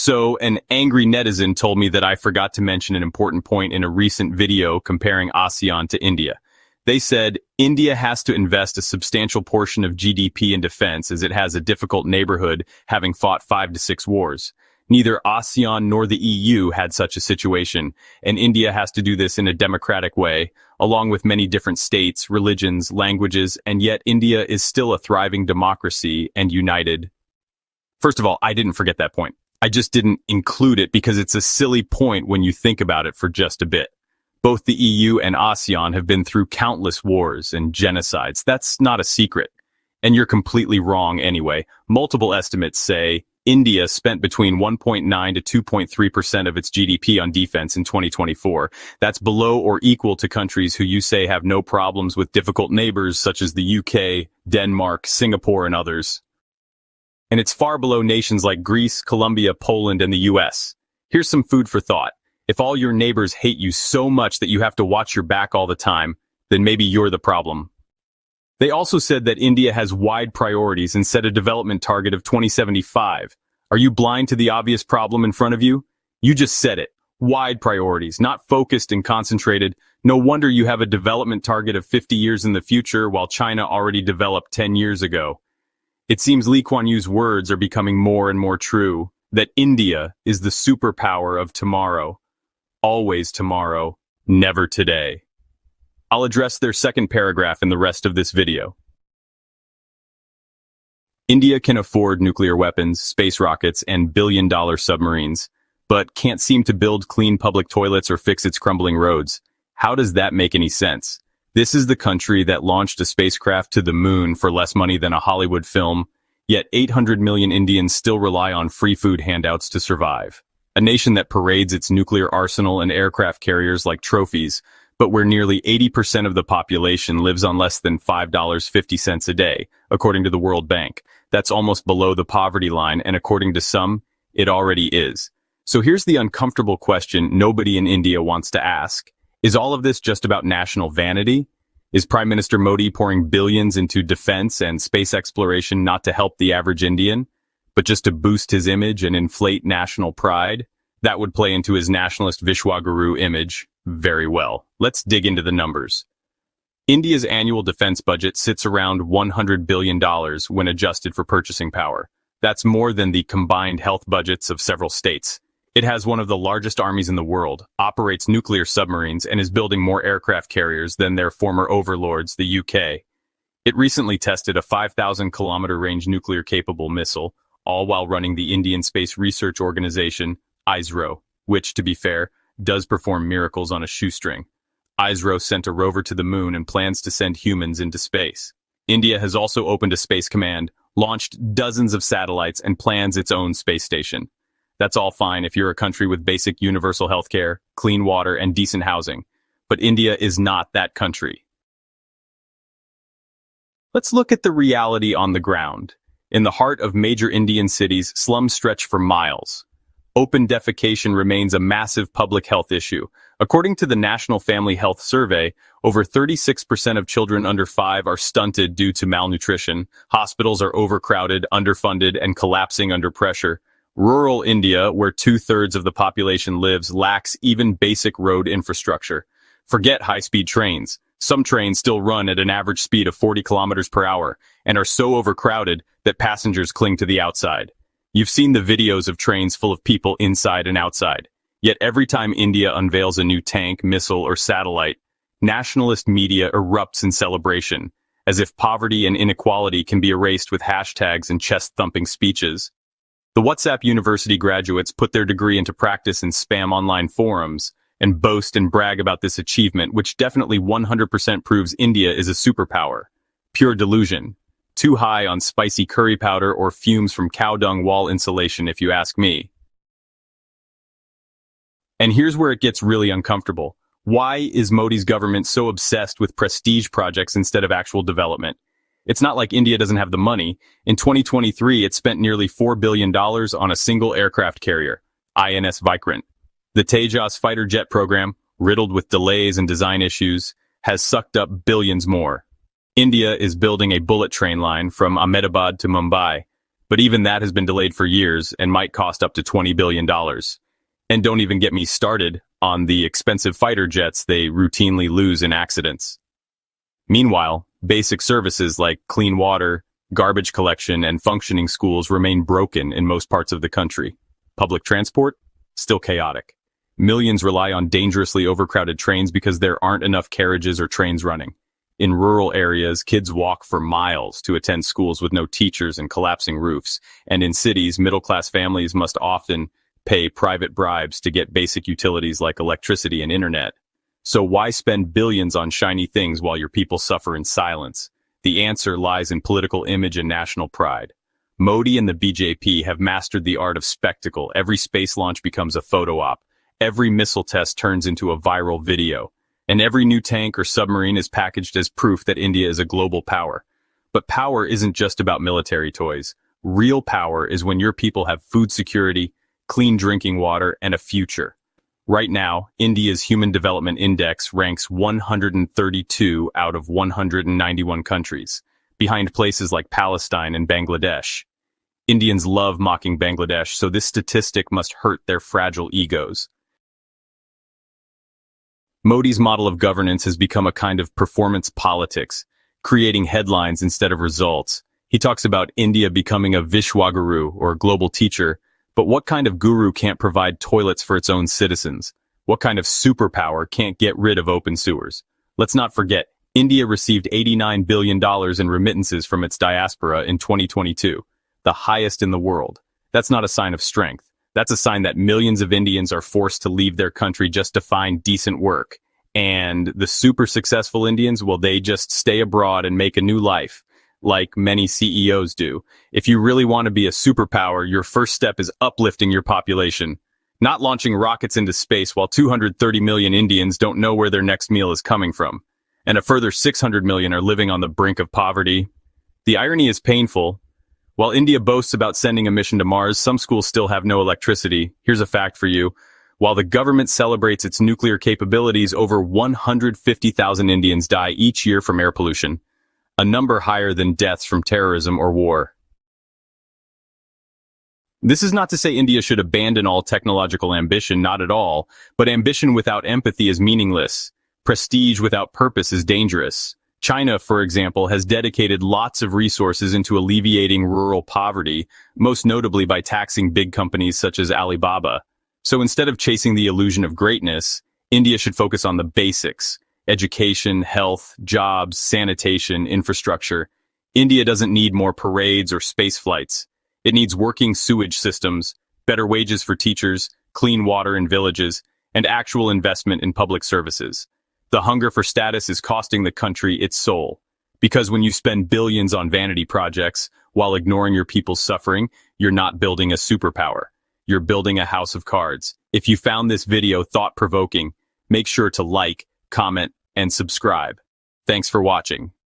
So, an angry netizen told me that I forgot to mention an important point in a recent video comparing ASEAN to India. They said, India has to invest a substantial portion of GDP in defense as it has a difficult neighborhood, having fought 5 to 6 wars. Neither ASEAN nor the EU had such a situation, and India has to do this in a democratic way, along with many different states, religions, languages, and yet India is still a thriving democracy and united. First of all, I didn't forget that point. I just didn't include it because it's a silly point when you think about it for just a bit. Both the EU and ASEAN have been through countless wars and genocides. That's not a secret. And you're completely wrong anyway. Multiple estimates say India spent between 1.9 to 2.3% of its GDP on defense in 2024. That's below or equal to countries who you say have no problems with difficult neighbors such as the UK, Denmark, Singapore, and others. And it's far below nations like Greece, Colombia, Poland, and the US. Here's some food for thought. If all your neighbors hate you so much that you have to watch your back all the time, then maybe you're the problem. They also said that India has wide priorities and set a development target of 2075. Are you blind to the obvious problem in front of you? You just said it. Wide priorities, not focused and concentrated. No wonder you have a development target of 50 years in the future while China already developed 10 years ago. It seems Lee Kuan Yew's words are becoming more and more true, that India is the superpower of tomorrow. Always tomorrow, never today. I'll address their second paragraph in the rest of this video. India can afford nuclear weapons, space rockets, and billion-dollar submarines, but can't seem to build clean public toilets or fix its crumbling roads. How does that make any sense? This is the country that launched a spacecraft to the moon for less money than a Hollywood film, yet 800 million Indians still rely on free food handouts to survive. A nation that parades its nuclear arsenal and aircraft carriers like trophies, but where nearly 80% of the population lives on less than $5.50 a day, according to the World Bank. That's almost below the poverty line, and according to some, it already is. So here's the uncomfortable question nobody in India wants to ask. Is all of this just about national vanity? Is Prime Minister Modi pouring billions into defense and space exploration not to help the average Indian, but just to boost his image and inflate national pride? That would play into his nationalist Vishwaguru image very well. Let's dig into the numbers. India's annual defense budget sits around $100 billion when adjusted for purchasing power. That's more than the combined health budgets of several states. It has one of the largest armies in the world, operates nuclear submarines, and is building more aircraft carriers than their former overlords, the UK. It recently tested a 5,000-kilometer range nuclear-capable missile, all while running the Indian Space Research Organization, ISRO, which, to be fair, does perform miracles on a shoestring. ISRO sent a rover to the moon and plans to send humans into space. India has also opened a space command, launched dozens of satellites, and plans its own space station. That's all fine if you're a country with basic universal healthcare, clean water, and decent housing. But India is not that country. Let's look at the reality on the ground. In the heart of major Indian cities, slums stretch for miles. Open defecation remains a massive public health issue. According to the National Family Health Survey, over 36% of children under 5 are stunted due to malnutrition. Hospitals are overcrowded, underfunded, and collapsing under pressure. Rural India, where 2/3 of the population lives, lacks even basic road infrastructure. Forget high-speed trains. Some trains still run at an average speed of 40 kilometers per hour and are so overcrowded that passengers cling to the outside. You've seen the videos of trains full of people inside and outside. Yet every time India unveils a new tank, missile, or satellite, nationalist media erupts in celebration, as if poverty and inequality can be erased with hashtags and chest-thumping speeches. The WhatsApp University graduates put their degree into practice in spam online forums and boast and brag about this achievement, which definitely 100% proves India is a superpower. Pure delusion. Too high on spicy curry powder or fumes from cow dung wall insulation, if you ask me. And here's where it gets really uncomfortable. Why is Modi's government so obsessed with prestige projects instead of actual development? It's not like India doesn't have the money. In 2023, it spent nearly $4 billion on a single aircraft carrier, INS Vikrant. The Tejas fighter jet program, riddled with delays and design issues, has sucked up billions more. India is building a bullet train line from Ahmedabad to Mumbai. But even that has been delayed for years and might cost up to $20 billion. And don't even get me started on the expensive fighter jets they routinely lose in accidents. Meanwhile, basic services like clean water, garbage collection, and functioning schools remain broken in most parts of the country. Public transport? Still chaotic. Millions rely on dangerously overcrowded trains because there aren't enough carriages or trains running. In rural areas, kids walk for miles to attend schools with no teachers and collapsing roofs. And in cities, middle-class families must often pay private bribes to get basic utilities like electricity and internet. So why spend billions on shiny things while your people suffer in silence? The answer lies in political image and national pride. Modi and the BJP have mastered the art of spectacle. Every space launch becomes a photo op. Every missile test turns into a viral video. And every new tank or submarine is packaged as proof that India is a global power. But power isn't just about military toys. Real power is when your people have food security, clean drinking water, and a future. Right now, India's Human Development Index ranks 132 out of 191 countries, behind places like Palestine and Bangladesh. Indians love mocking Bangladesh, so this statistic must hurt their fragile egos. Modi's model of governance has become a kind of performance politics, creating headlines instead of results. He talks about India becoming a Vishwaguru, or global teacher, but what kind of guru can't provide toilets for its own citizens? What kind of superpower can't get rid of open sewers? Let's not forget, India received $89 billion in remittances from its diaspora in 2022, the highest in the world. That's not a sign of strength. That's a sign that millions of Indians are forced to leave their country just to find decent work. And the super successful Indians, well, they just stay abroad and make a new life, like many CEOs do. If you really want to be a superpower, your first step is uplifting your population, not launching rockets into space while 230 million Indians don't know where their next meal is coming from, and a further 600 million are living on the brink of poverty. The irony is painful. While India boasts about sending a mission to Mars, some schools still have no electricity. Here's a fact for you. While the government celebrates its nuclear capabilities, over 150,000 Indians die each year from air pollution, a number higher than deaths from terrorism or war. This is not to say India should abandon all technological ambition, not at all, but ambition without empathy is meaningless. Prestige without purpose is dangerous. China, for example, has dedicated lots of resources into alleviating rural poverty, most notably by taxing big companies such as Alibaba. So instead of chasing the illusion of greatness, India should focus on the basics: education, health, jobs, sanitation, infrastructure. India doesn't need more parades or space flights. It needs working sewage systems, better wages for teachers, clean water in villages, and actual investment in public services. The hunger for status is costing the country its soul. Because when you spend billions on vanity projects while ignoring your people's suffering, you're not building a superpower. You're building a house of cards. If you found this video thought-provoking, make sure to like, comment, and subscribe. Thanks for watching.